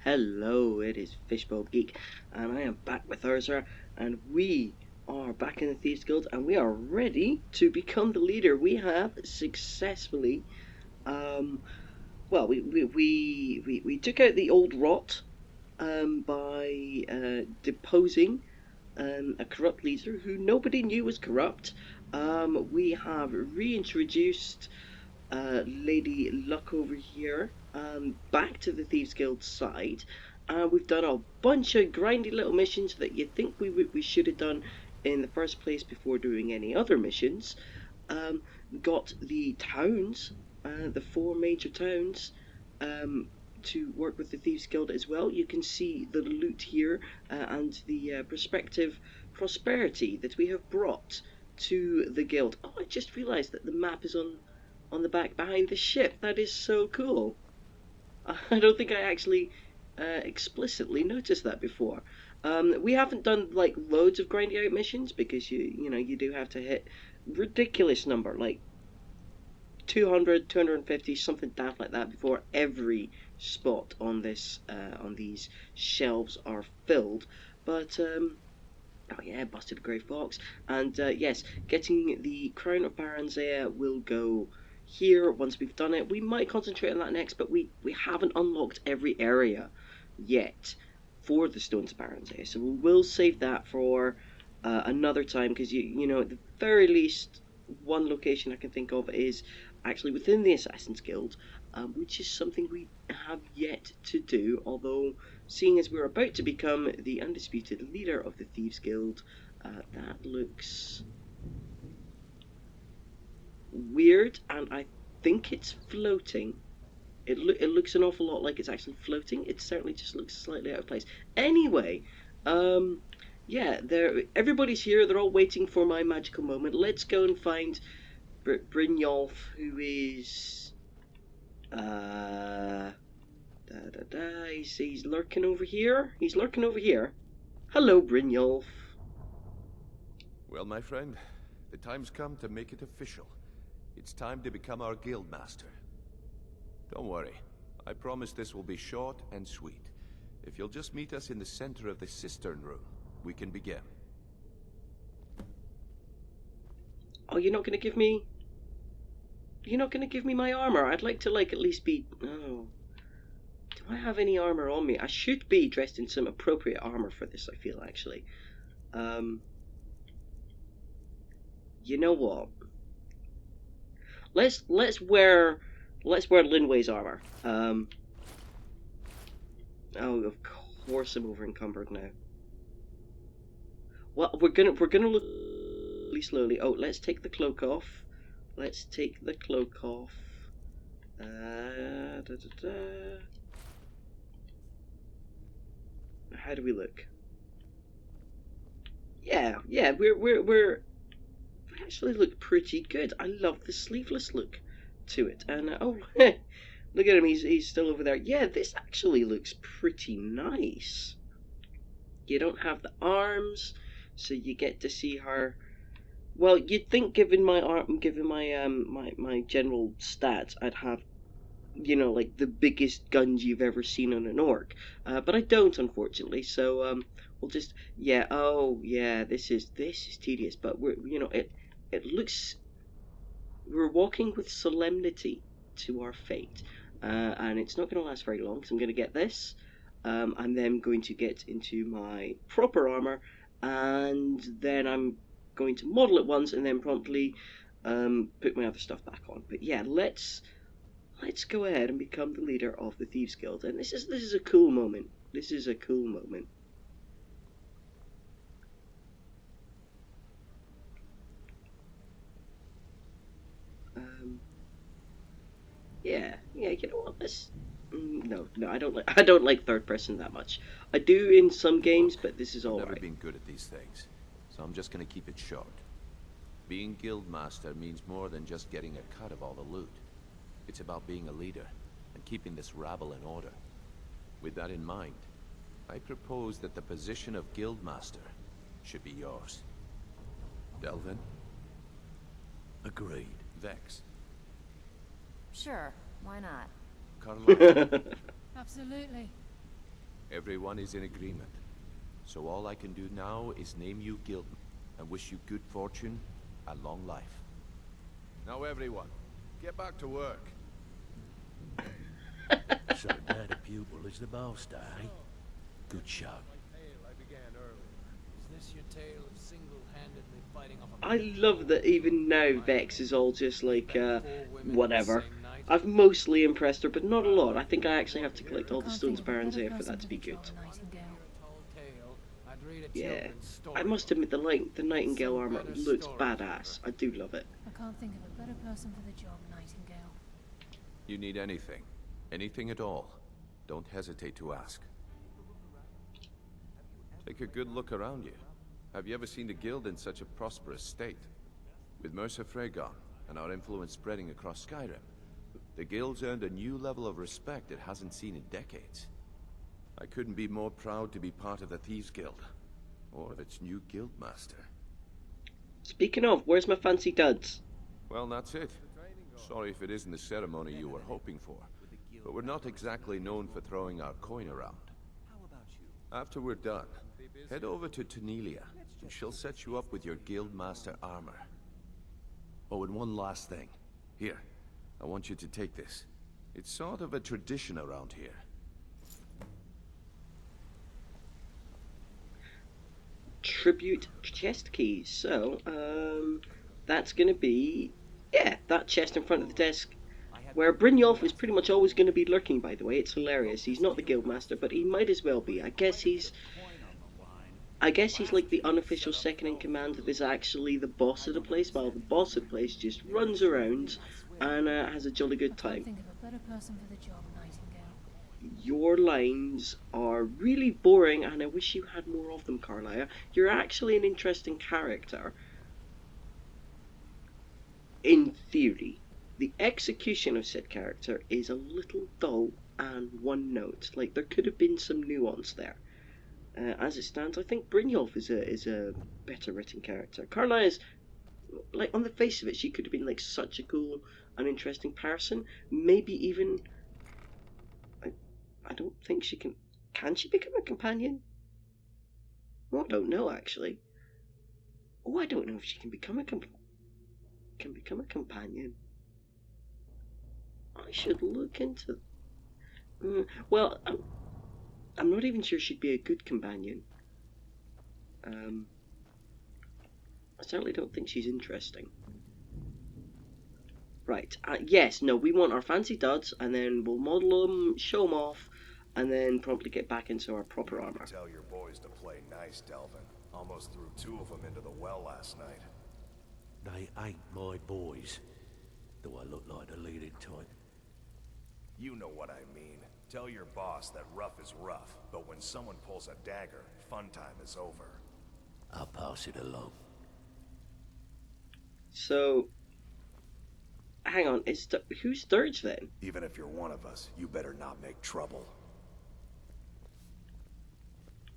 Hello, it is fishbulbgeek, and I am back with Urzrzra, and we are back in the Thieves Guild, and we are ready to become the leader. We have successfully, well, we took out the old rot by deposing a corrupt leader who nobody knew was corrupt. We have reintroduced Lady Luck over here back to the Thieves Guild side. We've done a bunch of grindy little missions that you think we should have done in the first place before doing any other missions. Got the towns, the four major towns, to work with the Thieves Guild as well. You can see the loot here and the prospective prosperity that we have brought to the guild. Oh, I just realised that the map is on the back behind the ship. That is so cool. I don't think I actually explicitly noticed that before. We haven't done like loads of grinding out missions because you do have to hit ridiculous number like 200, 250, something daft like that before every spot on this on these shelves are filled. But oh yeah, busted a grey fox, and yes, getting the crown of Barenziah will go here once we've done it. We might concentrate on that next, but we haven't unlocked every area yet for the stones of Barenziah, so we will save that for another time, because you know, at the very least, one location I can think of is actually within the Assassin's Guild, which is something we have yet to do, although seeing as we're about to become the undisputed leader of the Thieves Guild, that looks weird, and I think it's floating. It looks an awful lot like it's actually floating. It certainly just looks slightly out of place. Anyway, yeah, everybody's here. They're all waiting for my magical moment. Let's go and find Brynjolf, who is he's lurking over here. He's lurking over here. Hello, Brynjolf. Well, my friend, the time's come to make it official. It's time to become our guild master. Don't worry, I promise this will be short and sweet. If you'll just meet us in the center of the cistern room, we can begin. Oh, you're not going to give me... You're not going to give me my armor? I'd like to, like, at least be... Oh. Do I have any armor on me? I should be dressed in some appropriate armor for this, I feel, actually. You know what? Let's wear Linway's armor. Oh, of course I'm over encumbered now. Well, we're gonna look really slowly. Oh, let's take the cloak off. Let's take the cloak off. How do we look? Yeah, we actually look pretty good. I love the sleeveless look to it. And oh, look at him. He's still over there. Yeah, this actually looks pretty nice. You don't have the arms, so you get to see her. Well, you'd think, given my my general stats, I'd have, you know, like the biggest guns you've ever seen on an orc, but I don't, unfortunately. So we'll just, yeah. Oh yeah, this is tedious, but it looks, we're walking with solemnity to our fate, and it's not going to last very long because I'm going to get this. I'm then going to get into my proper armor, and then I'm going to model it once, and then promptly put my other stuff back on. But yeah, let's go ahead and become the leader of the Thieves Guild, and this is a cool moment. This is a cool moment. Yeah, you know what? No, I don't like third person that much. I do in some games, but this is all I've never right. been good at these things, so I'm just gonna keep it short. Being guild master means more than just getting a cut of all the loot. It's about being a leader and keeping this rabble in order. With that in mind, I propose that the position of guild master should be yours. Delvin? Agreed. Vex? Sure, why not? Carla? Absolutely. Everyone is in agreement. So all I can do now is name you guild and wish you good fortune and long life. Now everyone, get back to work. So now the pupil is the master, eh? Good show. Is this your tale of single-handedly fighting off a... I love that even now Vex is all just like, whatever. I've mostly impressed her, but not a lot. I think I actually have to collect all the stones of Barenziah for that to be good. Yeah, I must admit the Nightingale armour looks badass. I do love it. I can't think of a better person for the job, Nightingale. You need anything. Anything at all. Don't hesitate to ask. Take a good look around you. Have you ever seen the guild in such a prosperous state? With Mercer Frey gone, and our influence spreading across Skyrim, the guild's earned a new level of respect it hasn't seen in decades. I couldn't be more proud to be part of the Thieves Guild, or of its new guildmaster. Speaking of, where's my fancy duds? Well, that's it. Sorry if it isn't the ceremony you were hoping for, but we're not exactly known for throwing our coin around. After we're done, head over to Tanelia, and she'll set you up with your guildmaster armor. Oh, and one last thing. Here, I want you to take this. It's sort of a tradition around here. Tribute chest keys. So, that's going to be, yeah, that chest in front of the desk, where Brynjolf is pretty much always going to be lurking, by the way. It's hilarious. He's not the guildmaster, but he might as well be. I guess he's like the unofficial second in command that is actually the boss of the place, while the boss of the place just runs around and has a jolly good I time. can't think of a better person for the job, Nightingale. Your lines are really boring, and I wish you had more of them, Carlisle. You're actually an interesting character. In theory, the execution of said character is a little dull and one note. Like, there could have been some nuance there. As it stands, I think Brynjolf is a better written character. Carlisle is, like, on the face of it, she could have been like such a cool and interesting person. Maybe even, I don't think she can. Can she become a companion? Oh, I don't know actually. Oh, I don't know if she can become a companion. I should look into. Well, I'm not even sure she'd be a good companion. I certainly don't think she's interesting. Right, yes, no, we want our fancy duds, and then we'll model them, show them off, and then promptly get back into our proper armor. Tell your boys to play nice, Delvin. Almost threw 2 of them into the well last night. They ain't my boys. Do I look like the leading type? You know what I mean. Tell your boss that rough is rough, but when someone pulls a dagger, fun time is over. I'll pass it along. So, hang on, who's Sturge then? Even if you're one of us, you better not make trouble.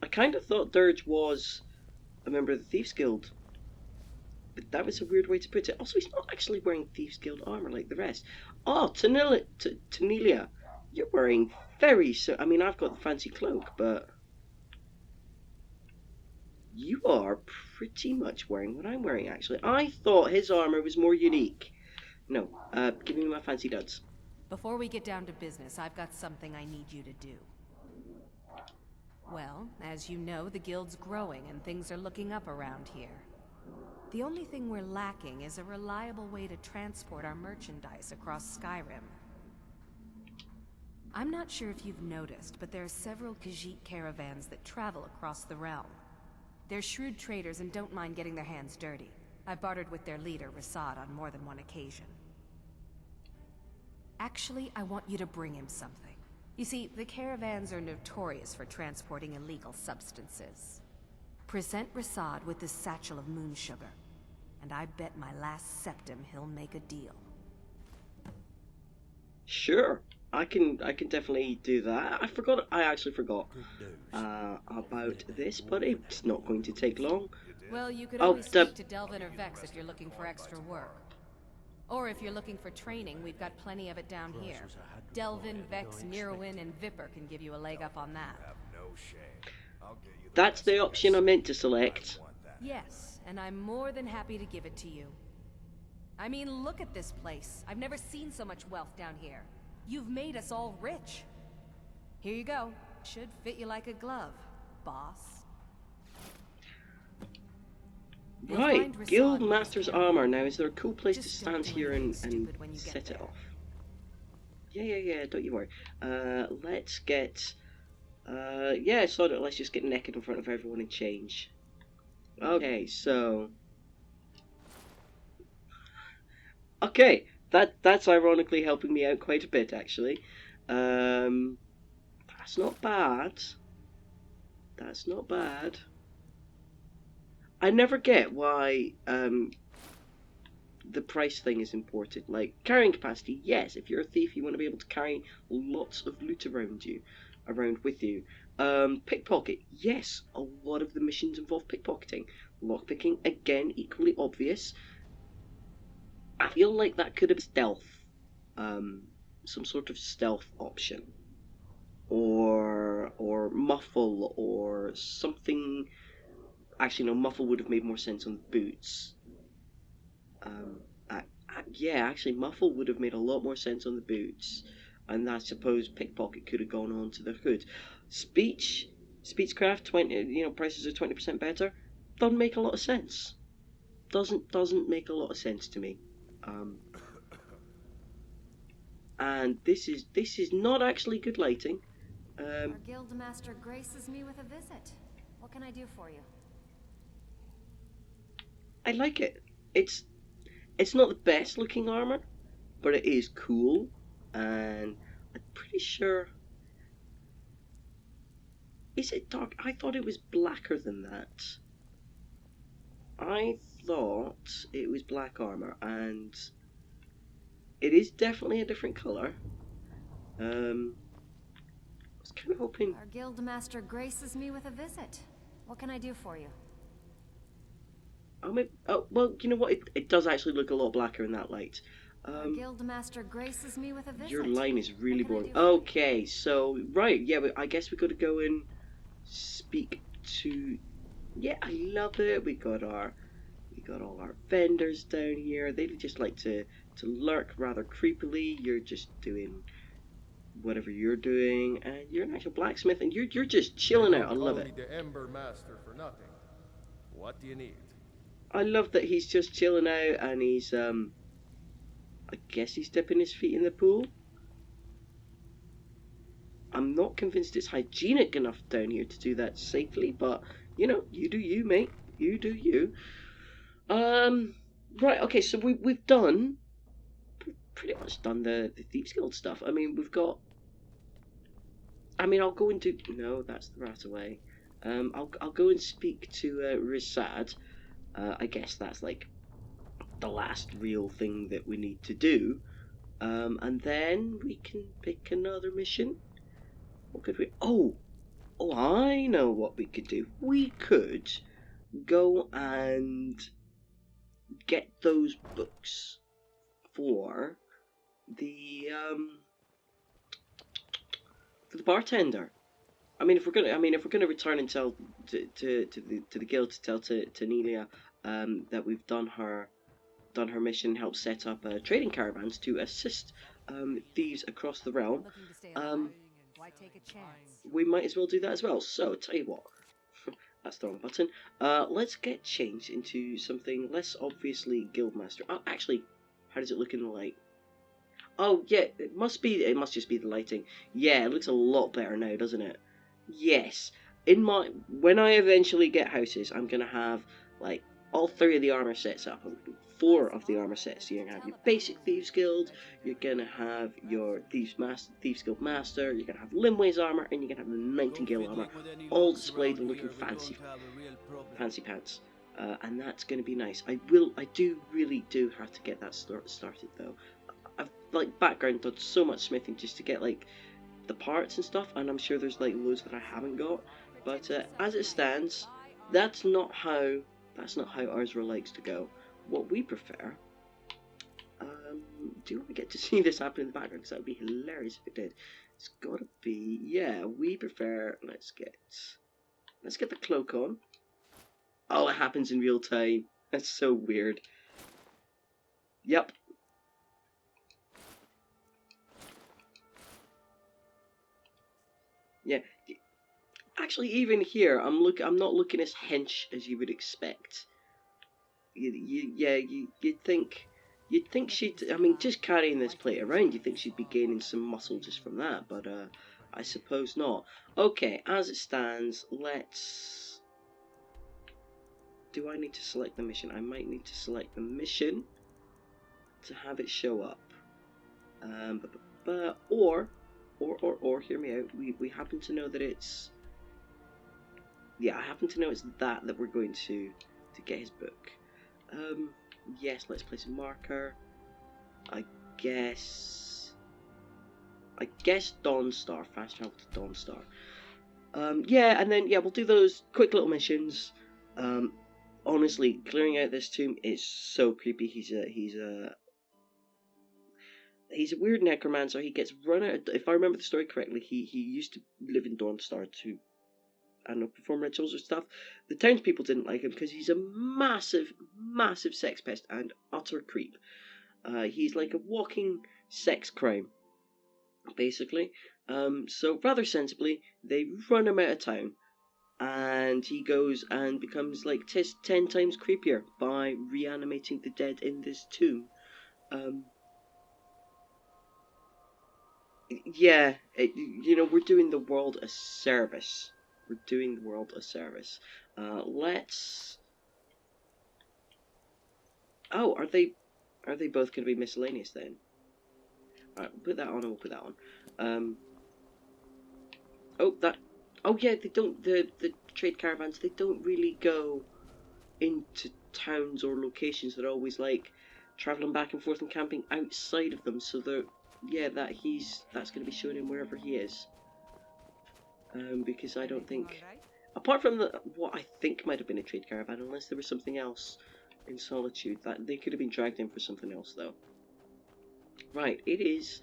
I kind of thought Dirge was a member of the Thieves Guild, but that was a weird way to put it. Also, he's not actually wearing Thieves Guild armor like the rest. Oh, Tanelia, you're wearing I mean, I've got the fancy cloak, but you are pretty much wearing what I'm wearing, actually. I thought his armor was more unique. No, give me my fancy duds. Before we get down to business, I've got something I need you to do. Well, as you know, the guild's growing and things are looking up around here. The only thing we're lacking is a reliable way to transport our merchandise across Skyrim. I'm not sure if you've noticed, but there are several Khajiit caravans that travel across the realm. They're shrewd traders and don't mind getting their hands dirty. I've bartered with their leader, Rasad, on more than one occasion. Actually, I want you to bring him something. You see, the caravans are notorious for transporting illegal substances. Present Rasad with this satchel of moon sugar, and I bet my last septim he'll make a deal. Sure, I can definitely do that. I actually forgot about this, but it's not going to take long. Well, you could always speak to Delvin or Vex if you're looking for extra work. Or if you're looking for training, we've got plenty of it down here. Delvin, Vex, Mirwin, and Vipper can give you a leg up on that. Have no shame. I'll get you the That's best the you option I guys meant to see. select. I want that. Yes, and I'm more than happy to give it to you. I mean, look at this place. I've never seen so much wealth down here. You've made us all rich. Here you go. Should fit you like a glove, boss. Right, Guild Master's Armour. Now, is there a cool place to stand here and set it off? Yeah, don't you worry. Let's get... yeah, so let's just get naked in front of everyone and change. Okay, so... Okay, that's ironically helping me out quite a bit, actually. That's not bad. That's not bad. I never get why the price thing is important. Like, carrying capacity, yes, if you're a thief, you want to be able to carry lots of loot around with you. Pickpocket, yes, a lot of the missions involve pickpocketing. Lockpicking, again, equally obvious. I feel like that could have been stealth. Some sort of stealth option. Or muffle, or something... Actually, no, muffle would have made more sense on the boots. Yeah, actually, muffle would have made a lot more sense on the boots. And I suppose pickpocket could have gone on to the hood. Speechcraft, 20, prices are 20% better. Doesn't make a lot of sense. Doesn't make a lot of sense to me. And this is not actually good lighting. Our guild master graces me with a visit. What can I do for you? I like it. It's not the best looking armor, but it is cool, and I'm pretty sure. Is it dark? I thought it was blacker than that. I thought it was black armor, and it is definitely a different color. I was kind of hoping. Our guild master graces me with a visit. What can I do for you? Oh, well, you know what? It does actually look a lot blacker in that light. Our guild master graces me with a visit. Your line is really boring. What can I do for you? Okay, so right, yeah, I guess we got to go and speak to. Yeah, I love it. We got all our vendors down here. They just like to lurk rather creepily. You're just doing whatever you're doing, and you're an actual blacksmith, and you're just chilling out. I love it. The Ember Master for nothing. What do you need? I love that he's just chilling out, and he's I guess he's dipping his feet in the pool. I'm not convinced it's hygienic enough down here to do that safely, but you do you, mate. You do you. Right, okay, so we've pretty much done the Thieves Guild stuff. I mean, I'll go into... No, that's the rat away. I'll go and speak to Risad. I guess that's like the last real thing that we need to do. And then we can pick another mission. What could we... Oh, I know what we could do. We could go and get those books for the bartender. I mean, if we're gonna return and tell to the guild to tell to Nelia that we've done her mission, help set up trading caravans to assist thieves across the realm. Why take a chance? We might as well do that as well. So, tell you what, that's the wrong button. Let's get changed into something less obviously Guildmaster. Oh, actually, how does it look in the light? Oh yeah, it must just be the lighting. Yeah, it looks a lot better now, doesn't it? Yes. When I eventually get houses, I'm gonna have like all 3 of the armor sets up. 4 of the armor sets. You're gonna have your basic Thieves Guild, you're gonna have your Thieves Guild Master, you're gonna have Limway's armor, and you're gonna have the Nightingale armor, all displayed and looking fancy pants. And that's gonna be nice. I really do have to get that started though. I've background done so much smithing just to get like the parts and stuff, and I'm sure there's like loads that I haven't got. But as it stands, that's not how Urzrzra likes to go. What we prefer do want to get to see this happen in the background, because that would be hilarious if it did. It's got to be, yeah, we prefer, let's get the cloak on. Oh, it happens in real time. That's so weird. Yep. Yeah. Actually, even here, I'm not looking as hench as you would expect. You'd think she'd. I mean, just carrying this plate around, you'd think she'd be gaining some muscle just from that, but I suppose not. Okay, as it stands, let's. Do I need to select the mission? I might need to select the mission to have it show up. Or hear me out. We happen to know that it's. Yeah, I happen to know it's that we're going to get his book. Yes, let's place a marker. I guess Dawnstar, fast travel to Dawnstar. Yeah, and then we'll do those quick little missions. Honestly, clearing out this tomb is so creepy. He's a weird necromancer. He gets run out. If I remember the story correctly, he used to live in Dawnstar to, I don't know, perform rituals or stuff. The townspeople didn't like him because he's a massive sex pest and utter creep. He's like a walking sex crime, basically. So rather sensibly, they run him out of town, and he goes and becomes like 10 times creepier by reanimating the dead in this tomb. Yeah, we're doing the world a service. We're doing the world a service. Let's. Oh, are they both going to be miscellaneous then? Alright, we'll put that on and we'll put that on. Oh yeah, they don't. The trade caravans, they don't really go into towns or locations. They're always like traveling back and forth and camping outside of them. So that's going to be showing him wherever he is. Because I don't think, apart from what I think might have been a trade caravan, unless there was something else in Solitude, that they could have been dragged in for something else though. Right, it is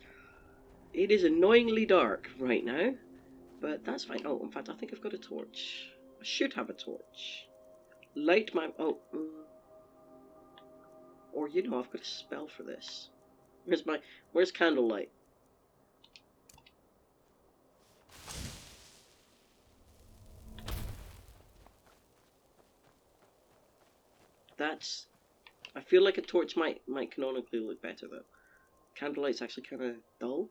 annoyingly dark right now, but that's fine. Oh, in fact, I think I've got a torch. I should have a torch. Light my or I've got a spell for this. Where's candlelight? I feel like a torch might canonically look better though. Candlelight's actually kind of dull.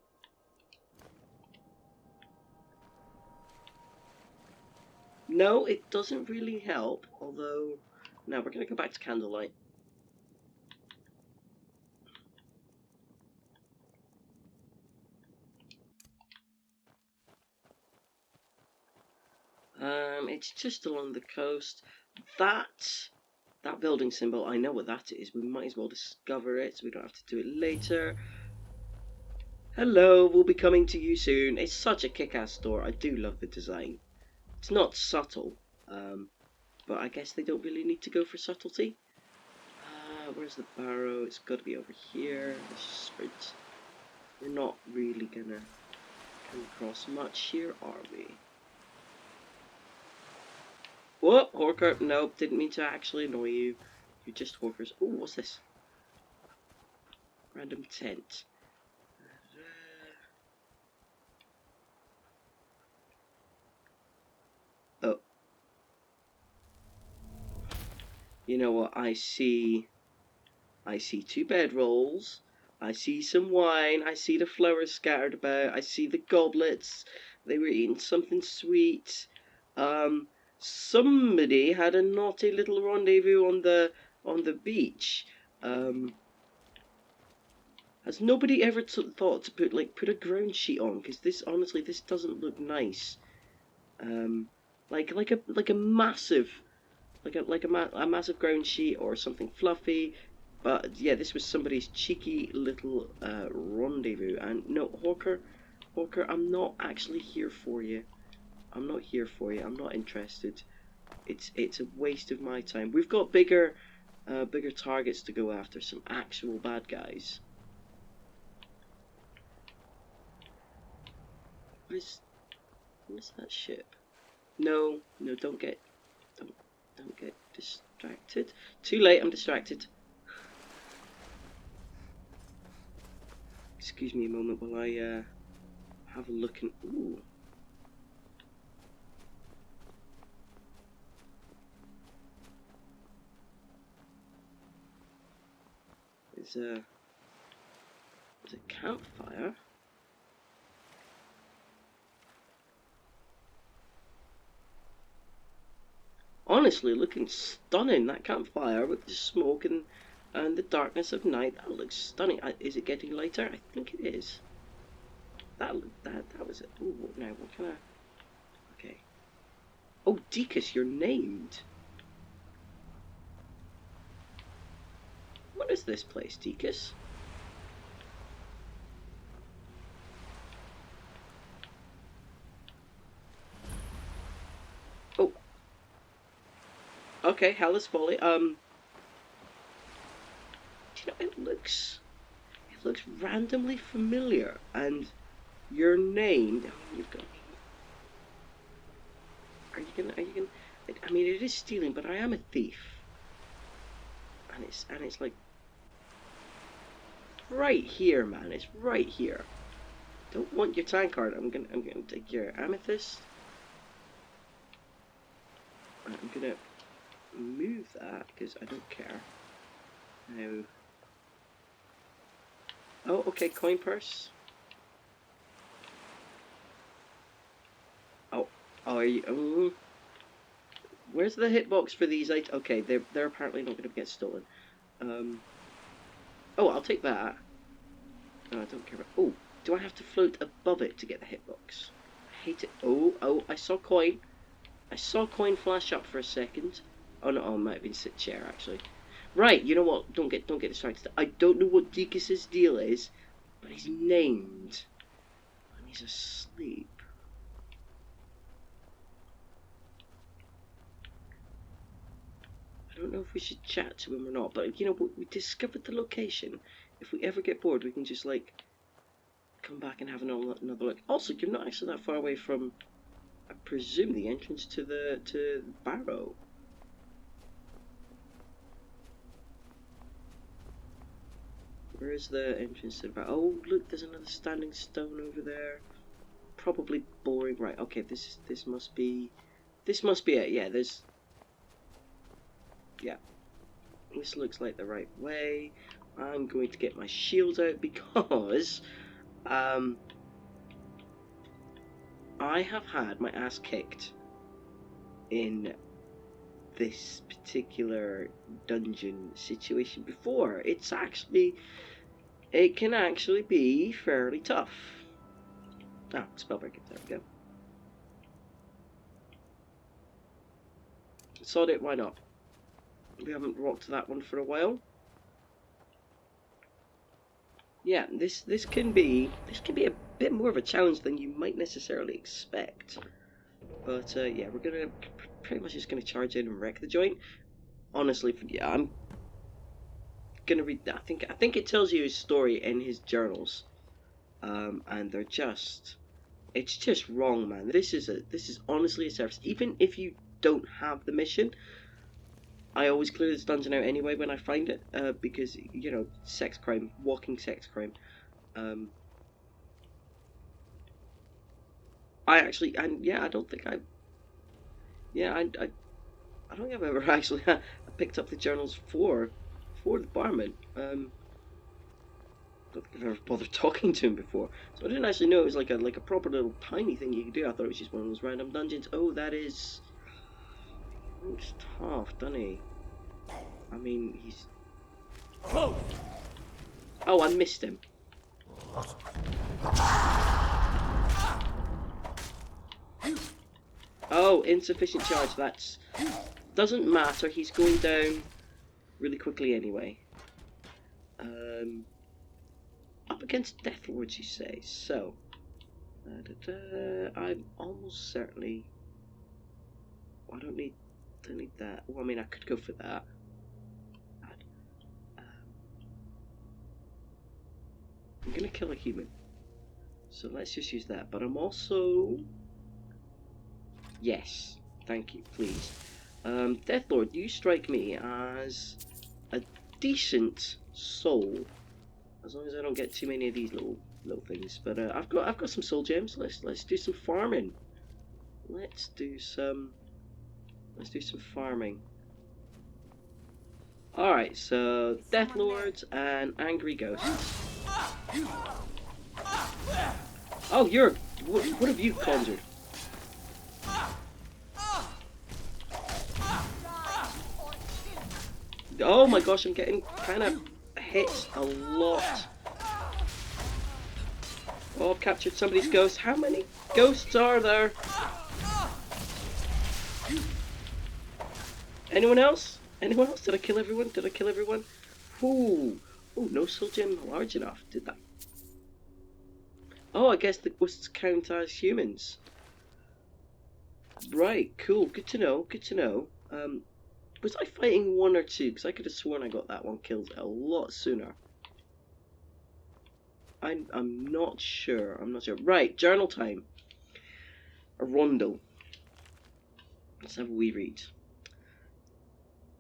No, it doesn't really help. Although, no, we're gonna go back to candlelight. It's just along the coast. That building symbol, I know what that is. We might as well discover it so we don't have to do it later. Hello, we'll be coming to you soon. It's such a kick-ass store. I do love the design. It's not subtle, but I guess they don't really need to go for subtlety. Where's the barrow? It's got to be over here. Let's just sprint. We're not really gonna come across much here, are we? Whoop, Horker. Nope, didn't mean to actually annoy you. You're just Horkers. Oh, what's this? Random tent. Oh. You know what? I see 2 bedrolls. I see some wine. I see the flowers scattered about. I see the goblets. They were eating something sweet. Somebody had a naughty little rendezvous on the beach. Has nobody ever thought to put a ground sheet on? Because this doesn't look nice. Like a massive massive ground sheet or something fluffy. But yeah, this was somebody's cheeky little rendezvous. And no, Hawker, I'm not actually here for you. I'm not here for you. I'm not interested. It's a waste of my time. We've got bigger targets to go after. Some actual bad guys. What is that ship? No, no, don't get distracted. Too late, I'm distracted. Excuse me a moment while I have a look and ooh. There's a campfire. Honestly, looking stunning, that campfire with the smoke and the darkness of night. That looks stunning. Is it getting lighter? I think it is. That was it. Ooh, now what can I? Okay. Oh, Deacus, you're named. What is this place, Deacus? Oh. Okay, Hellas Folly. Do you know, it looks randomly familiar, and your name. I mean, you've got. Are you gonna? I mean, it is stealing, but I am a thief, and it's like right here, man. It's right here. Don't want your time card. I'm gonna take your amethyst. I'm gonna move that because I don't care. Now. Oh, okay, coin purse. Oh, are you? Where's the hitbox for these items? Okay, they're apparently not going to get stolen. Oh, I'll take that. No, I don't care about. Oh, do I have to float above it to get the hitbox? I hate it. Oh, I saw coin. I saw coin flash up for a second. Oh no, it might have been sit chair actually. Right, you know what? Don't get distracted. I don't know what Deacus's deal is, but he's named, and he's asleep. I don't know if we should chat to him or not, but you know, we discovered the location. If we ever get bored, we can just like come back and have another look. Also, you're not actually that far away from, I presume, the entrance to the barrow. Where is the entrance to the barrow? Oh, look, there's another standing stone over there. Probably boring. Right. Okay. This must be it. Yeah. Yeah. This looks like the right way. I'm going to get my shield out because I have had my ass kicked in this particular dungeon situation before. It can actually be fairly tough. Ah, spellbreaker, there we go. Sod it, why not? We haven't rocked that one for a while. Yeah, this can be a bit more of a challenge than you might necessarily expect. But yeah, we're gonna pretty much just gonna charge in and wreck the joint. Honestly, yeah, I'm gonna read. I think it tells you his story in his journals, and it's just wrong, man. This is honestly a service. Even if you don't have the mission, I always clear this dungeon out anyway when I find it, because you know, sex crime, walking sex crime. I actually, and yeah, I don't think I don't think I've ever actually picked up the journals for the barman. Don't think I've ever bothered talking to him before, so I didn't actually know it was like a proper little tiny thing you could do. I thought it was just one of those random dungeons. Oh, it's tough, doesn't he? I mean, he's. Oh, I missed him. Oh, insufficient charge. Doesn't matter. He's going down really quickly anyway. Up against Death Lords, you say? So, I'm almost certainly. I don't need that. Well, I mean, I could go for that. I'm gonna kill a human. So let's just use that. But I'm also... Yes. Thank you, please. Deathlord, you strike me as a decent soul. As long as I don't get too many of these little things. But I've got some soul gems. Let's do some farming. Let's do some farming. Alright, so Deathlords and Angry Ghosts. Oh, what have you conjured? Oh my gosh, I'm getting kind of hit a lot. Oh, I've captured somebody's ghost. How many ghosts are there? Anyone else? Anyone else? Did I kill everyone? Did I kill everyone? Ooh. Ooh, no soul gem large enough. Did that? Oh, I guess the ghosts count as humans. Right, cool. Good to know. Good to know. Was I fighting one or two? Because I could have sworn I got that one killed a lot sooner. I'm not sure. I'm not sure. Right, journal time. Arondil. Let's have a wee read.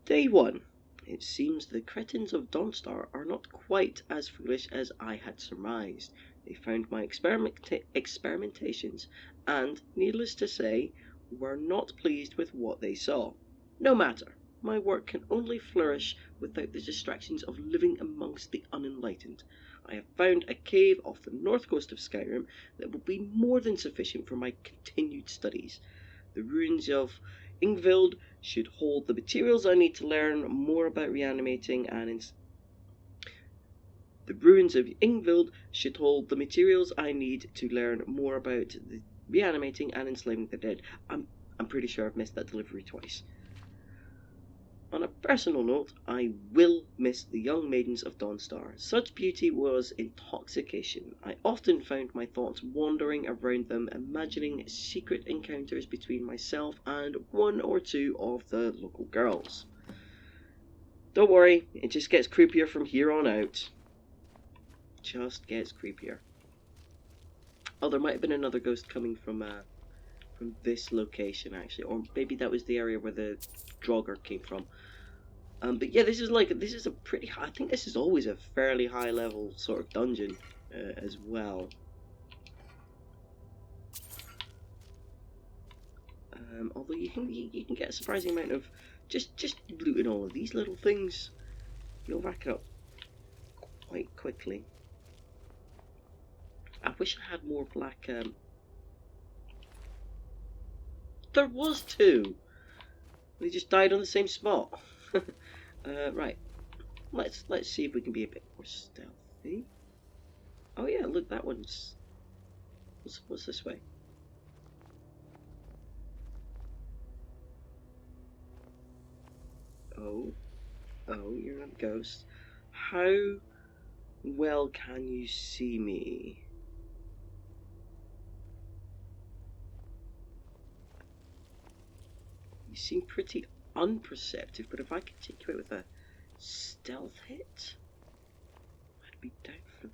Day 1. It seems the cretins of Dawnstar are not quite as foolish as I had surmised. They found my experimentations and, needless to say, were not pleased with what they saw. No matter. My work can only flourish without the distractions of living amongst the unenlightened. I have found a cave off the north coast of Skyrim that will be more than sufficient for my continued studies. The ruins of Yngvild should hold the materials I need to learn more about reanimating and the ruins of Yngvild should hold the materials I need to learn more about the reanimating and enslaving the dead. I'm pretty sure I've missed that delivery twice. On a personal note, I will miss the young maidens of Dawnstar. Such beauty was intoxication. I often found my thoughts wandering around them, imagining secret encounters between myself and one or two of the local girls. Don't worry, it just gets creepier from here on out. Just gets creepier. Oh, there might have been another ghost coming from this location actually, or maybe that was the area where the Draugr came from. But yeah, this is a pretty high, I think this is always a fairly high level sort of dungeon as well. Although you can get a surprising amount of just looting all of these little things. You'll rack it up quite quickly. I wish I had more black. There was 2. They just died on the same spot. Right. Let's see if we can be a bit more stealthy. Oh yeah, look, that one's. What's this way? Oh, you're not a ghost. How well can you see me? You seem pretty unperceptive, but if I could take you out with a stealth hit, I'd be down for that.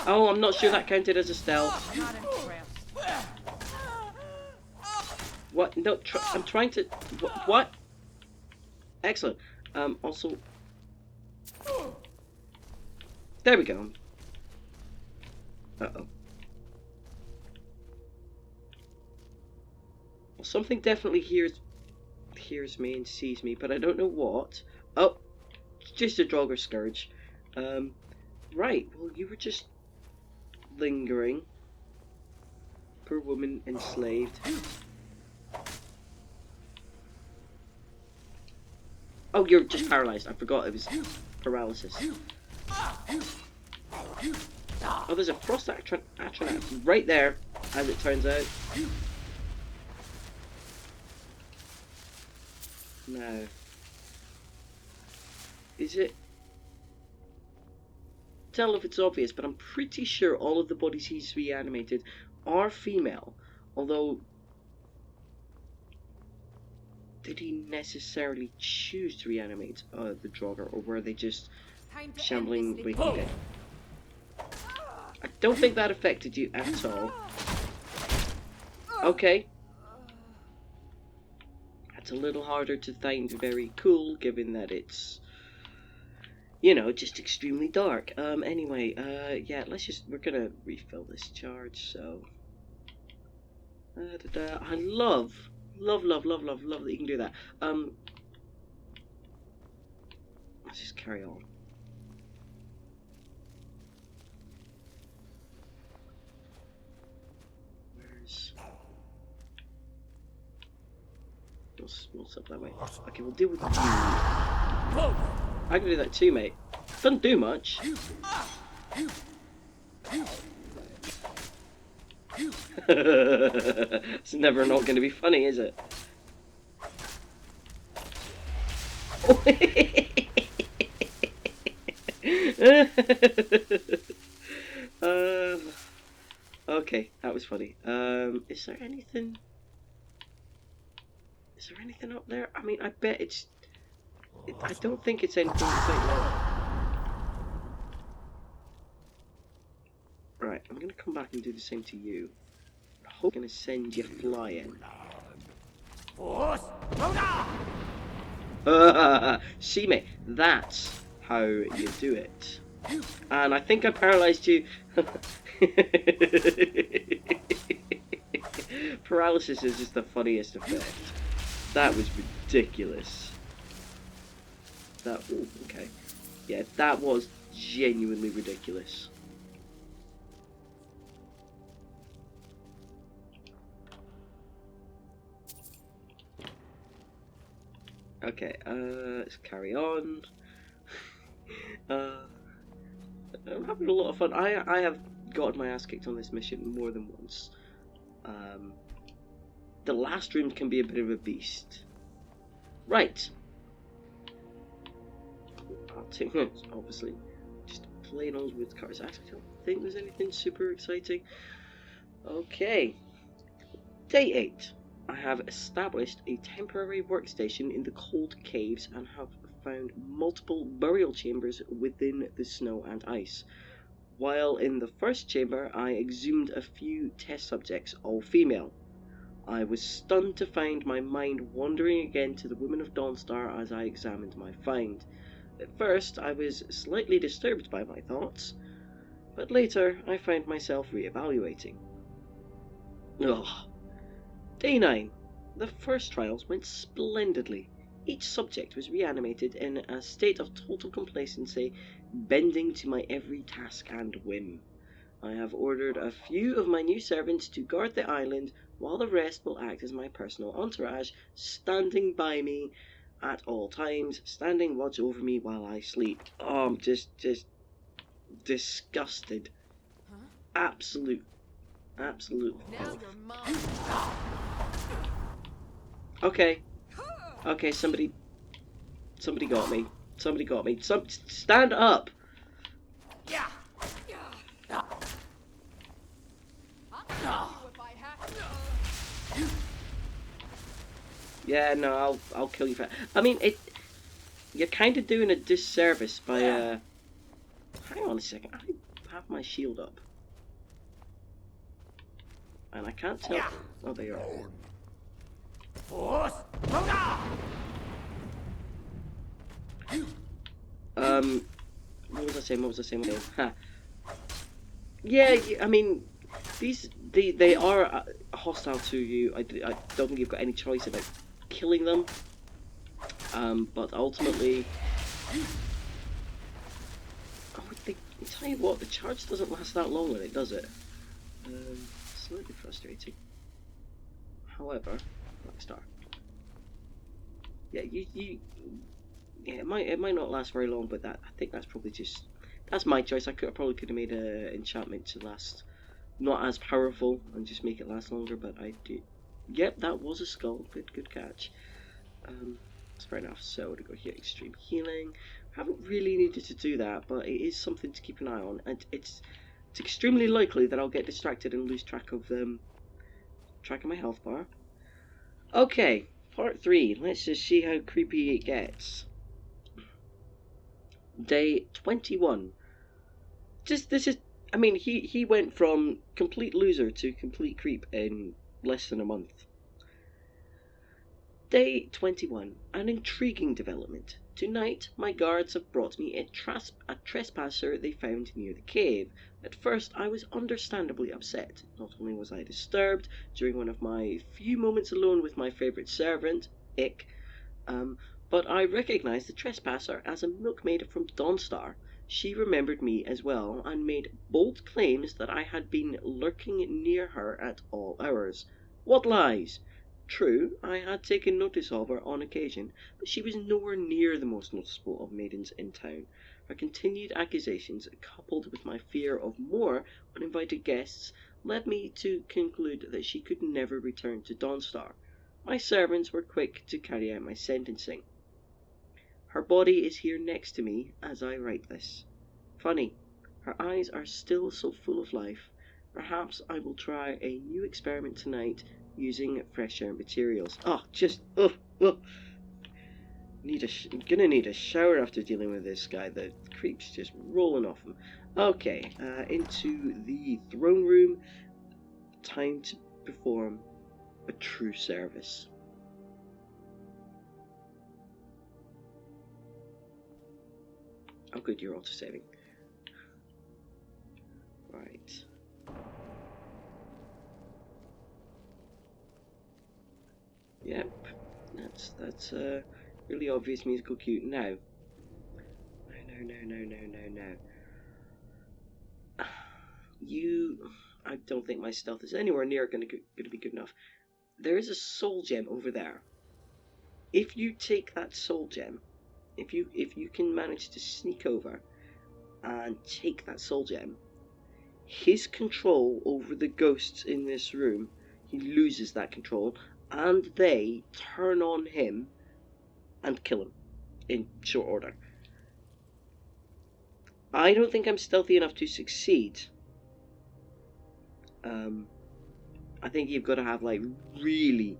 Oh, I'm not sure that counted as a stealth. Not impressed. What? No, I'm trying to. What? Excellent. Also. There we go. Uh-oh. Well, something definitely hears me and sees me, but I don't know what. Oh, it's just a Draugr Scourge. Right, well, you were just lingering. Poor woman enslaved. Oh, you're just paralyzed. I forgot it was paralysis. Oh, there's a frost atronach right there, as it turns out. Now, is it? Tell if it's obvious, but I'm pretty sure all of the bodies he's reanimated are female, although did he necessarily choose to reanimate the Draugr, or were they just shambling Waking Dead? I don't think that affected you at all. Okay. That's a little harder to find very cool, given that it's, you know, just extremely dark. Anyway, yeah, we're gonna refill this charge, so. I love that you can do that. Let's just carry on. What's up that way? Okay, we'll deal with you. I can do that too, mate. Doesn't do much. It's never not going to be funny, is it? Okay, that was funny. Is there anything? Is there anything up there? I mean, I bet it's. I don't think it's anything that's like that. Right, I'm gonna come back and do the same to you. I hope I'm gonna send you flying. See me, that's how you do it. And I think I paralyzed you. Paralysis is just the funniest effect. That was ridiculous. Ooh, okay. Yeah, that was genuinely ridiculous. Okay, let's carry on. I'm having a lot of fun. I have gotten my ass kicked on this mission more than once. The last room can be a bit of a beast. Right. I'll take notes, obviously. Just plain old wood cars. Actually, I don't think there's anything super exciting. Okay. Day 8. I have established a temporary workstation in the cold caves and have found multiple burial chambers within the snow and ice. While in the first chamber, I exhumed a few test subjects, all female. I was stunned to find my mind wandering again to the women of Dawnstar as I examined my find. At first, I was slightly disturbed by my thoughts, but later I found myself re-evaluating. Ugh. Day 9. The first trials went splendidly. Each subject was reanimated in a state of total complacency, bending to my every task and whim. I have ordered a few of my new servants to guard the island, while the rest will act as my personal entourage, standing by me at all times, standing watch over me while I sleep. Oh, I'm just disgusted. Huh? Absolute Now your mom. Okay, somebody got me. Somebody got me. Stand up. Yeah. Yeah, no, I'll kill you for that. I mean, you're kind of doing a disservice by hang on a second. I have my shield up, and I can't tell. Oh, they are. What was I saying? Ha. Yeah, I mean, they are hostile to you. I don't think you've got any choice about killing them. But ultimately, tell you what, the charge doesn't last that long with it, does it? Slightly frustrating. However, Rockstar. Yeah, yeah, it might not last very long, but I think that's probably that's my choice. I probably could have made an enchantment to last not as powerful and just make it last longer, but I did. Yep, that was a skull. Good catch. That's fair enough. So to go here, extreme healing. I haven't really needed to do that, but it is something to keep an eye on, and it's extremely likely that I'll get distracted and lose track of my health bar. Okay, Part 3. Let's just see how creepy it gets. Day 21. I mean, he went from complete loser to complete creep in less than a month. Day 21. An intriguing development. Tonight, my guards have brought me a trespasser they found near the cave. At first, I was understandably upset. Not only was I disturbed during one of my few moments alone with my favourite servant, Ick, but I recognised the trespasser as a milkmaid from Dawnstar. She remembered me as well, and made bold claims that I had been lurking near her at all hours. What lies! True, I had taken notice of her on occasion, but she was nowhere near the most noticeable of maidens in town. Her continued accusations, coupled with my fear of more uninvited guests, led me to conclude that she could never return to Dawnstar. My servants were quick to carry out my sentencing. Her body is here next to me as I write this. Funny, her eyes are still so full of life. Perhaps I will try a new experiment tonight using fresher materials. Gonna need a shower after dealing with this guy. The creep's just rolling off him. Okay, into the throne room. Time to perform a true service. Oh good, you're auto-saving. Right. Yep, that's really obvious musical cue. No. I don't think my stealth is anywhere near going to be good enough. There is a soul gem over there. If you take that soul gem, if you can manage to sneak over and take that soul gem, his control over the ghosts in this room, he loses that control, and they turn on him and kill him in short order. I don't think I'm stealthy enough to succeed. I think you've got to have like really,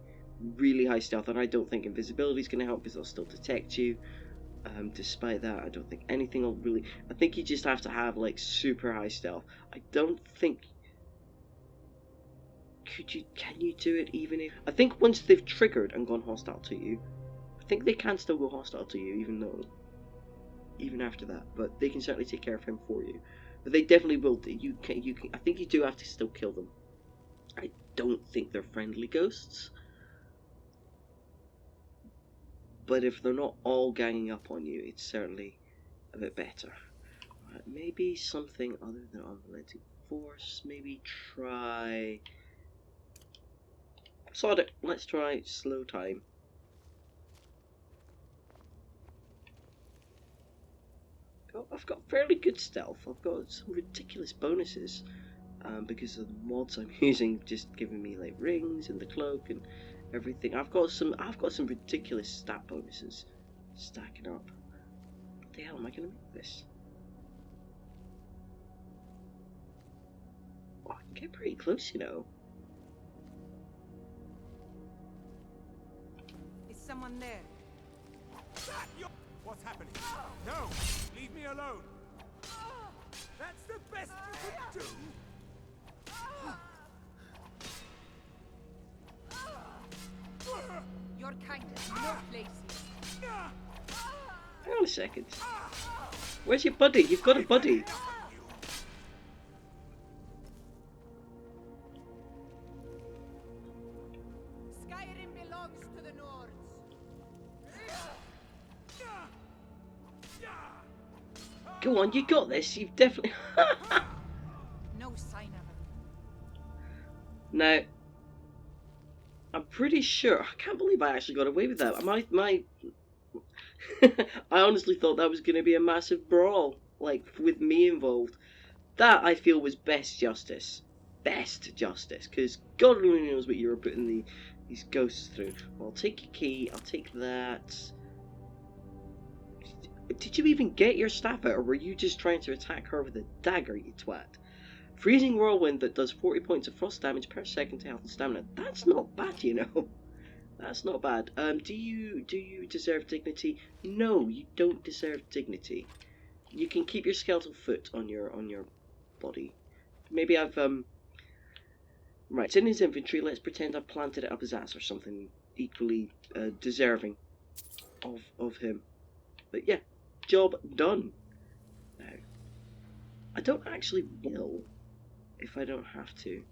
really high stealth, and I don't think invisibility is going to help because they'll still detect you. Despite that, I don't think anything will really. I think you just have to have like super high stealth. I don't think. Can you do it even if... I think once they've triggered and gone hostile to you, I think they can still go hostile to you even after that, but they can certainly take care of him for you. But they definitely will. I think you do have to still kill them. I don't think they're friendly ghosts, but if they're not all ganging up on you, it's certainly a bit better. Right, maybe something other than unrelenting force. Maybe try... Sod it, let's try slow time. I've got fairly good stealth. I've got some ridiculous bonuses because of the mods I'm using, just giving me like rings and the cloak and everything. I've got some ridiculous stat bonuses stacking up. What the hell am I gonna make this? Oh, I can get pretty close, you know. Is someone there? What's happening? No! Leave me alone! That's the best you could do! Your kind has no place here. Hang on a second. Where's your buddy? You've got a buddy. Skyrim belongs to the Nords. Go on, you got this. You've definitely... No sign of him. Now, I'm pretty sure... I can't believe I actually got away with that. I honestly thought that was going to be a massive brawl, like, with me involved. That, I feel, was best justice. Best justice, because God only knows what you were putting these ghosts through. Well, I'll take your key, I'll take that... Did you even get your staff out, or were you just trying to attack her with a dagger, you twat? Freezing whirlwind that does 40 points of frost damage per second to health and stamina. That's not bad, you know. That's not bad. Do you deserve dignity? No, you don't deserve dignity. You can keep your skeletal foot on your body. Maybe I've right. It's in his inventory. Let's pretend I planted it up his ass or something equally deserving of him. But yeah, job done. Now, I don't actually will if I don't have to.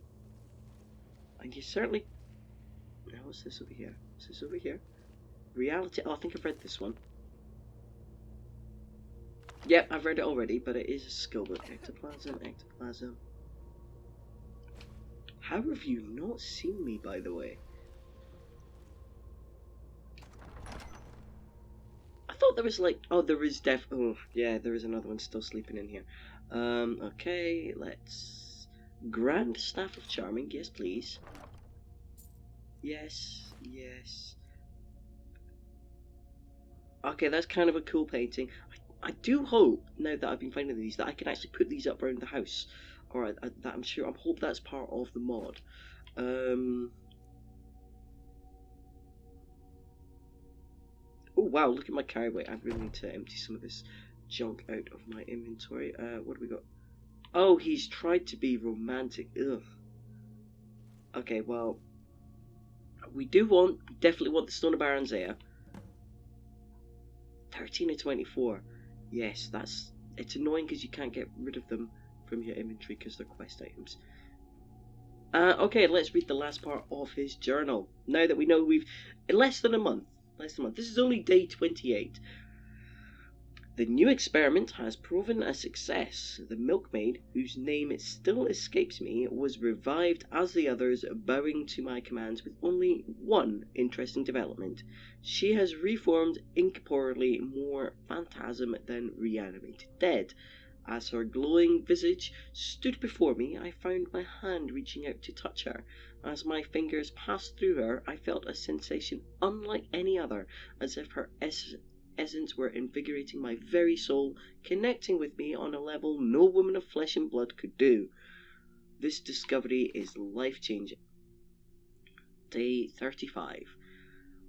And you certainly. Now, what's this over here? What's this over here? Reality. Oh, I think I've read this one. Yep, I've read it already, but it is a skill book. Ectoplasm, ectoplasm. How have you not seen me, by the way? I thought there was like, oh, there is oh, yeah, there is another one still sleeping in here. Okay, let's... Grand Staff of Charming, yes please. Yes, yes. Okay, that's kind of a cool painting. I do hope, now that I've been finding these, that I can actually put these up around the house. Or that I'm sure, I hope that's part of the mod. Oh wow, look at my carry weight. I really need to empty some of this junk out of my inventory. What do we got? Oh, he's tried to be romantic. Ugh. Okay, well, we definitely want the Stone of Barenziah. 13 of 24. Yes, it's annoying because you can't get rid of them from your inventory because they're quest items. Okay, let's read the last part of his journal. Now that we know in less than a month. This is only day 28. The new experiment has proven a success. The milkmaid, whose name still escapes me, was revived as the others, bowing to my commands with only one interesting development. She has reformed incorporeally, more phantasm than reanimated dead. As her glowing visage stood before me, I found my hand reaching out to touch her. As my fingers passed through her, I felt a sensation unlike any other, as if her essence were invigorating my very soul, connecting with me on a level no woman of flesh and blood could do. This discovery is life-changing. Day 35.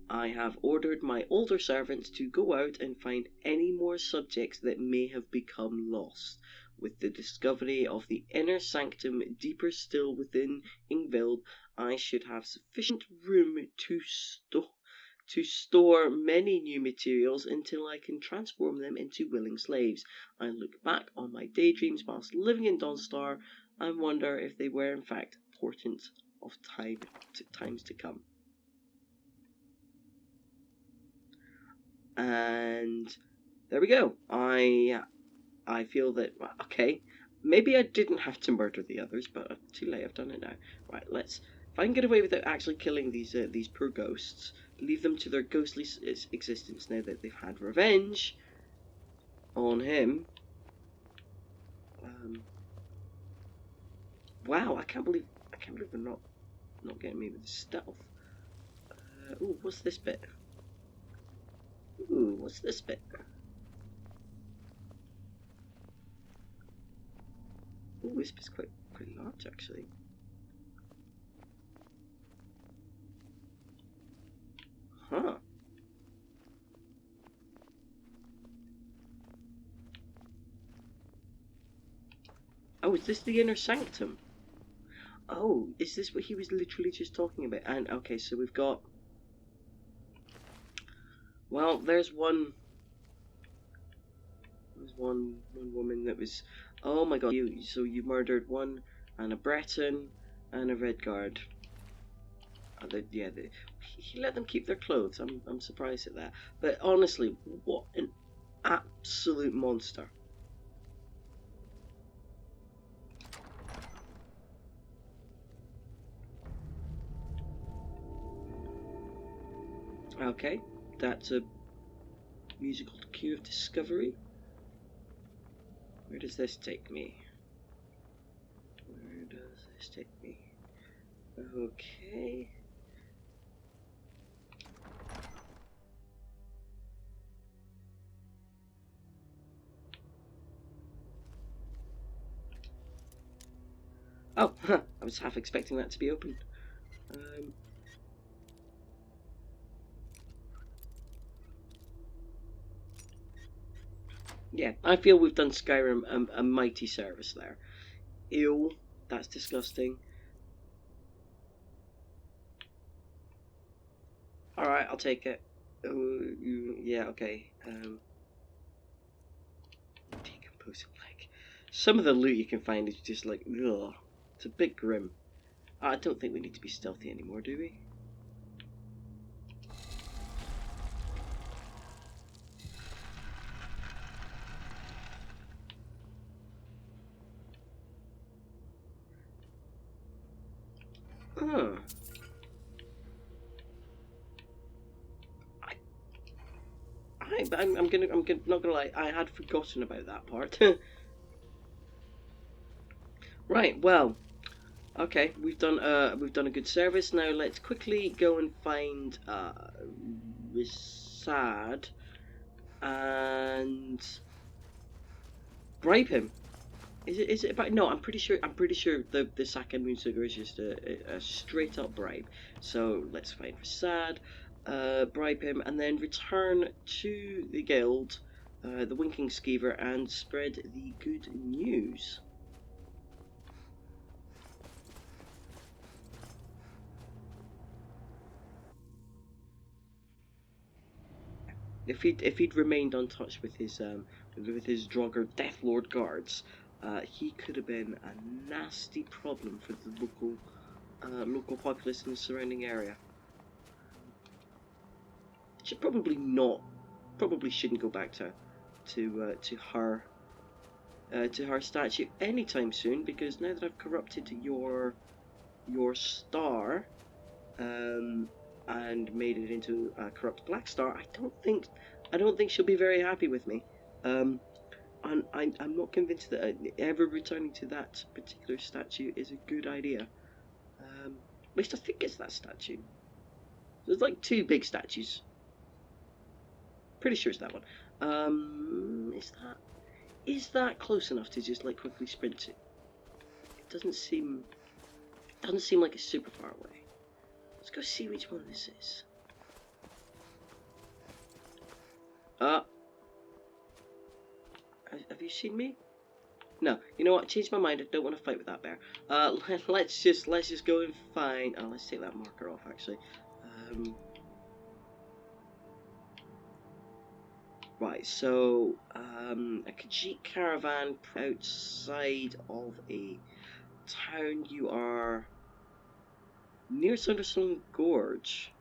I have ordered my older servants to go out and find any more subjects that may have become lost. With the discovery of the inner sanctum deeper still within Yngvild, I should have sufficient room to store many new materials until I can transform them into willing slaves. I look back on my daydreams whilst living in Dawnstar and wonder if they were in fact portents of times to come. And there we go. I feel that, okay, maybe I didn't have to murder the others, but too late, I've done it now. Right, if I can get away without actually killing these poor ghosts, leave them to their ghostly existence now that they've had revenge on him. Wow, I can't believe they're not getting me with the stealth. Ooh, what's this bit? Ooh, what's this bit? Ooh, this bit's quite large actually. Huh. Oh, is this the inner sanctum? Oh, is this what he was literally just talking about? And okay, so we've got. Well, there's one woman that was. Oh my god! So you murdered one and a Breton and a Redguard. He let them keep their clothes. I'm surprised at that. But honestly, what an absolute monster. Okay, that's a musical cue of discovery. Where does this take me? Where does this take me? Okay. Oh, I was half expecting that to be open. Yeah, I feel we've done Skyrim a mighty service there. Ew, that's disgusting. Alright, I'll take it. Yeah, okay. Decomposing leg. Some of the loot you can find is just like, ugh. It's a bit grim. I don't think we need to be stealthy anymore, do we? Huh. I'm not gonna lie. I had forgotten about that part. Right. Well. Okay. We've done a good service. Now let's quickly go and find Risad and bribe him. Is it about? No, I'm pretty sure the second moon sugar is just a straight up bribe. So let's find Risad, bribe him, and then return to the guild, the Winking Skeever, and spread the good news. If he'd remained untouched with his Draugr Deathlord guards, he could have been a nasty problem for the local populace in the surrounding area. Should probably shouldn't go back to her statue anytime soon, because now that I've corrupted your star, and made it into a corrupt black star, I don't think she'll be very happy with me. And I'm not convinced that ever returning to that particular statue is a good idea. At least I think it's that statue. There's like two big statues. Pretty sure it's that one. Is that close enough to just like quickly sprint to? It doesn't seem like it's super far away. Let's go see which one this is. Have you seen me? No. You know what? I changed my mind. I don't want to fight with that bear. Let's just go and find. Oh, let's take that marker off actually. Right. So a Khajiit caravan outside of a town. You are near Sunderstone Gorge.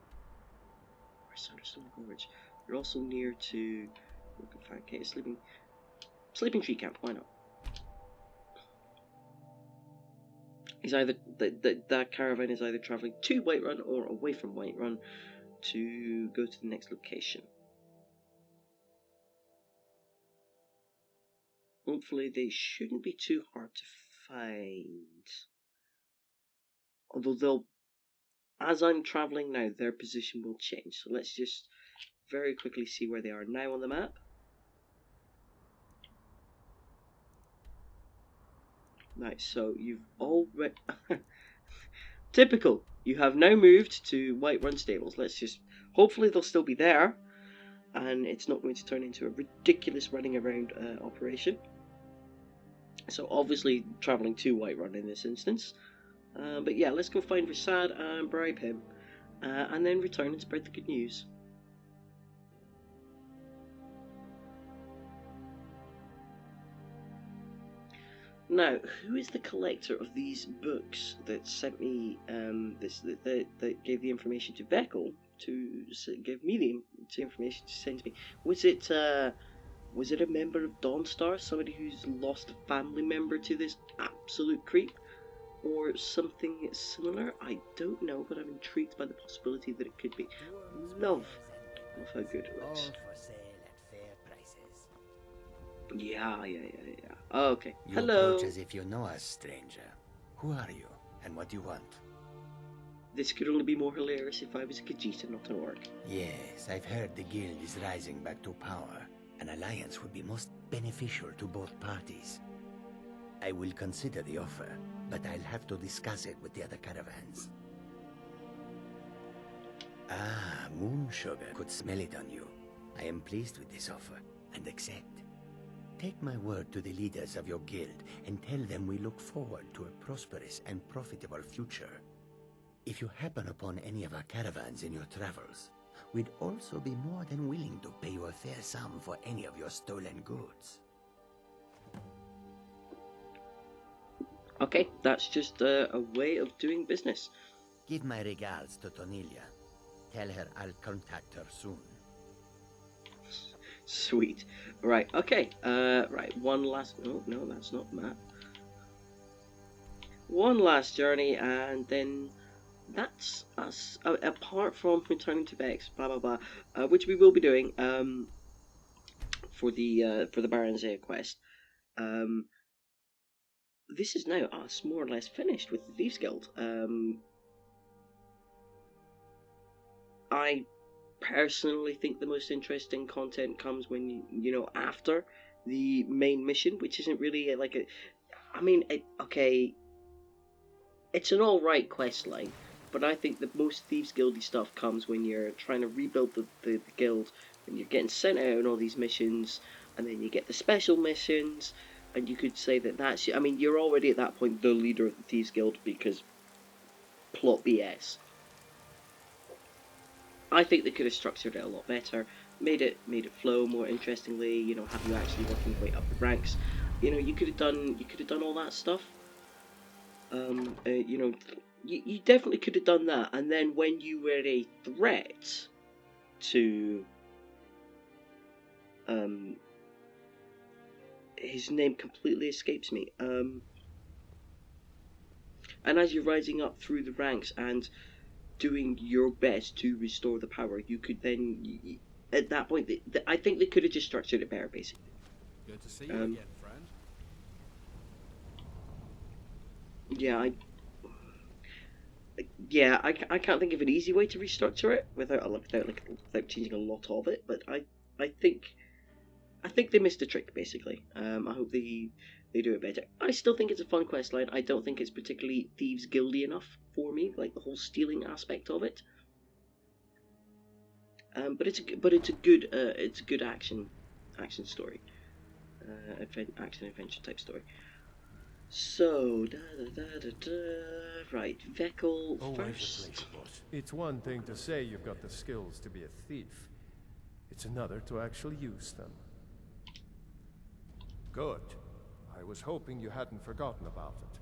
Where's Sunderstone Gorge? You're also near to okay, sleeping tree camp. Why not? He's either that caravan is either traveling to Whiterun or away from Whiterun to go to the next location. Hopefully, they shouldn't be too hard to find. Although as I'm travelling now, their position will change. So let's just very quickly see where they are now on the map. Nice, so you've already... Typical! You have now moved to Whiterun Stables. Let's just... Hopefully they'll still be there, and it's not going to turn into a ridiculous running around operation. So obviously travelling to Whiterun in this instance. But yeah, let's go find Risad and bribe him, and then return and spread the good news. Now, who is the collector of these books that sent me that gave the information to Veckel to give me the information to send me? Was it a member of Dawnstar, somebody who's lost a family member to this absolute creep, or something similar? I don't know, but I'm intrigued by the possibility that it could be. Love how good it looks. Yeah. Oh, okay. You Hello. approach as if you know us, stranger. Who are you, and what do you want? This could only be more hilarious if I was a Khajiit and not an orc. Yes, I've heard the guild is rising back to power. An alliance would be most beneficial to both parties. I will consider the offer, but I'll have to discuss it with the other caravans. Ah, moon sugar. Could smell it on you. I am pleased with this offer, and accept. Take my word to the leaders of your guild and tell them we look forward to a prosperous and profitable future. If you happen upon any of our caravans in your travels, we'd also be more than willing to pay you a fair sum for any of your stolen goods. Okay, that's just a way of doing business. Give my regards to Tonilia. Tell her I'll contact her soon. Sweet. Right, okay. Right, one last... Oh, no, that's not Matt. One last journey, and then that's us. Apart from returning to Vex, blah, blah, blah, which we will be doing for the Barenziah quest. This is now us more or less finished with the Thieves Guild. I personally think the most interesting content comes when you know, after the main mission, which isn't really like a... I mean, okay, it's an alright quest line, but I think the most Thieves Guildy stuff comes when you're trying to rebuild the guild, when you're getting sent out on all these missions, and then you get the special missions, and you could say that that's... I mean, you're already at that point the leader of the Thieves Guild, because plot BS. I think they could have structured it a lot better, made it flow more interestingly. You know, have you actually working your way up the ranks? You know, you could have done all that stuff. You know, you definitely could have done that. And then when you were a threat to his name completely escapes me. And as you're rising up through the ranks and doing your best to restore the power, you could then, at that point, I think they could have just structured it better, basically. Good to see you again, friend. Yeah, I can't think of an easy way to restructure it without changing a lot of it. But I think they missed a trick, basically. I hope they do it better. I still think it's a fun quest line. I don't think it's particularly Thieves Guildy enough for me, like the whole stealing aspect of it. But it's a good action story, action adventure type story. So right, Vekkel first. It's one thing to say you've got the skills to be a thief. It's another to actually use them. Good. I was hoping you hadn't forgotten about it.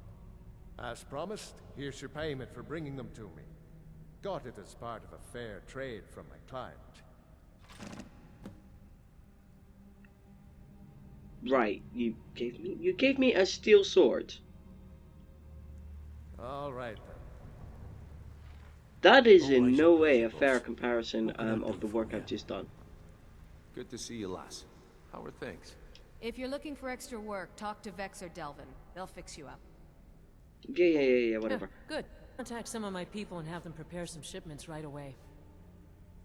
As promised, here's your payment for bringing them to me. Got it as part of a fair trade from my client. Right, you gave me a steel sword. All right then. That is in no way a fair comparison of the work I've just done. Good to see you, lass. How are things? If you're looking for extra work, talk to Vex or Delvin. They'll fix you up. Yeah, whatever. Good. Contact some of my people and have them prepare some shipments right away.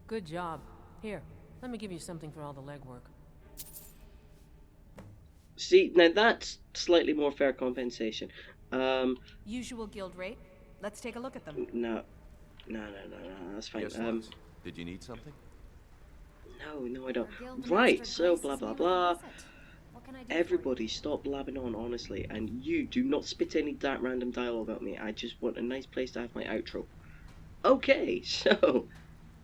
Good job. Here, let me give you something for all the legwork. See, now that's slightly more fair compensation. Usual guild rate. Let's take a look at them. No, that's fine. Yes, lass. Did you need something? No, I don't. Right, so blah blah blah. Everybody stop blabbing on, honestly, and you do not spit any random dialogue at me. I just want a nice place to have my outro. Okay, so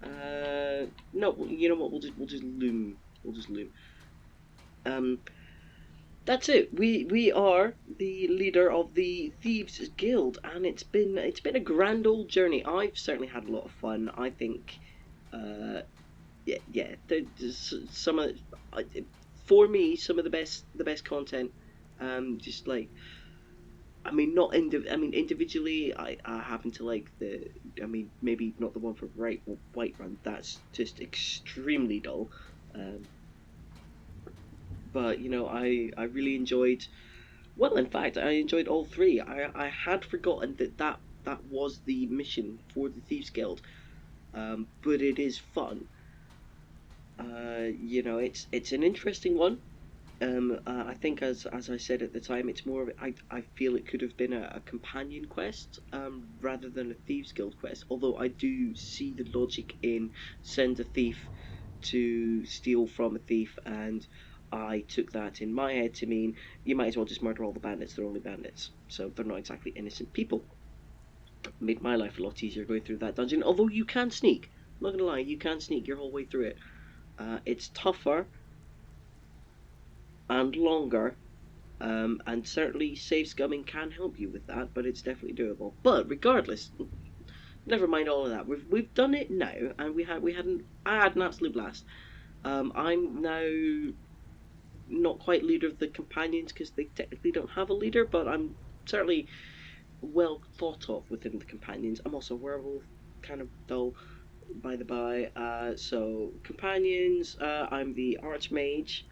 no, you know what? We'll just loom. That's it. We are the leader of the Thieves Guild, and it's been a grand old journey. I've certainly had a lot of fun. I think, yeah. There's some of, for me, some of the best content. Just like, I mean, individually, I happen to like maybe not the one for Whiterun. That's just extremely dull. But you know, I really enjoyed. Well, in fact, I enjoyed all three. I had forgotten that was the mission for the Thieves Guild, but it is fun. You know, it's an interesting one. I think, as I said at the time, it's more of I feel it could have been a companion quest rather than a Thieves Guild quest. Although I do see the logic in send a thief to steal from a thief, and I took that in my head to mean you might as well just murder all the bandits. They're only bandits, so they're not exactly innocent people. Made my life a lot easier going through that dungeon, although you can sneak. I'm not gonna lie, you can sneak your whole way through it. It's tougher and longer, and certainly save scumming can help you with that, but it's definitely doable. But regardless, never mind all of that. We've done it now, and I had an absolute blast. I'm now not quite leader of the companions because they technically don't have a leader, but I'm certainly well thought of within the companions. I'm also a werewolf, kind of dull, by the by. So companions, I'm the archmage.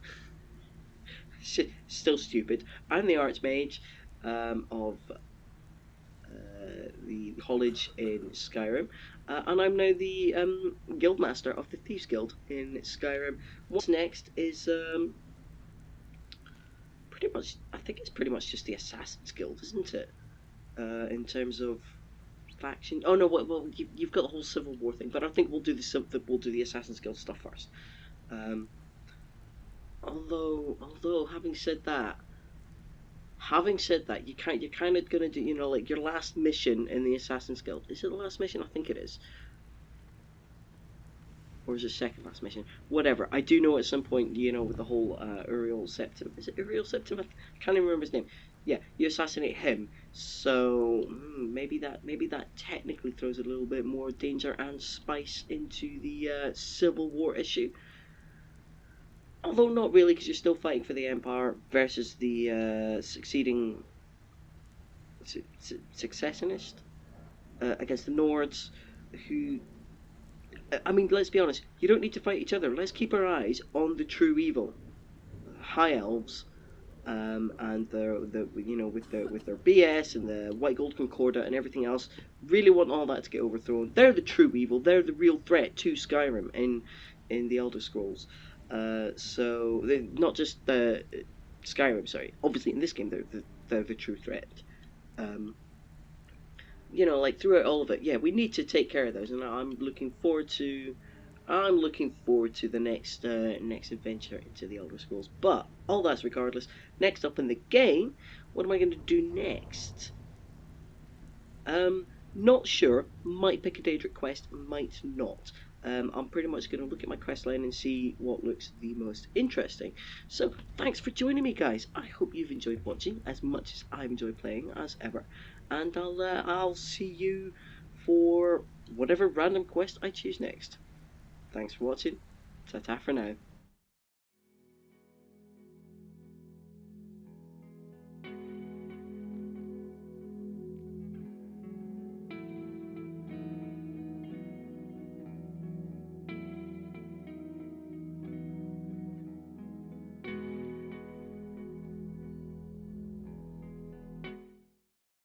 Still stupid. I'm the archmage of the college in Skyrim, and I'm now the guildmaster of the Thieves Guild in Skyrim. What's next is pretty much, I think it's pretty much just the Assassin's Guild, isn't it? In terms of faction. Oh no, well you've got the whole Civil War thing, but I think we'll do the Assassin's Guild stuff first. Although having said that, you're kind of gonna do, like your last mission in the Assassin's Guild. Is it the last mission? I think it is. Or is it second last mission? Whatever. I do know at some point, with the whole Uriel Septim. Is it Uriel Septim? I can't even remember his name. Yeah, you assassinate him. So maybe that technically throws a little bit more danger and spice into the Civil War issue. Although not really, because you're still fighting for the Empire versus the succeeding successionist against the Nords, who, I mean, let's be honest, you don't need to fight each other. Let's keep our eyes on the true evil, High Elves, and with their BS and the White Gold Concordat and everything else. Really want all that to get overthrown. They're the true evil. They're the real threat to Skyrim in the Elder Scrolls. So they're not just Skyrim. Sorry, obviously in this game they're the true threat. Like throughout all of it, yeah, we need to take care of those, and I'm looking forward to the next adventure into the Elder Scrolls. But all that's regardless. Next up in the game, what am I going to do next? Not sure. Might pick a Daedric quest, might not. I'm pretty much going to look at my quest line and see what looks the most interesting. So, thanks for joining me, guys. I hope you've enjoyed watching as much as I've enjoyed playing, as ever. And I'll see you for whatever random quest I choose next. Thanks for watching. Ta-ta for now.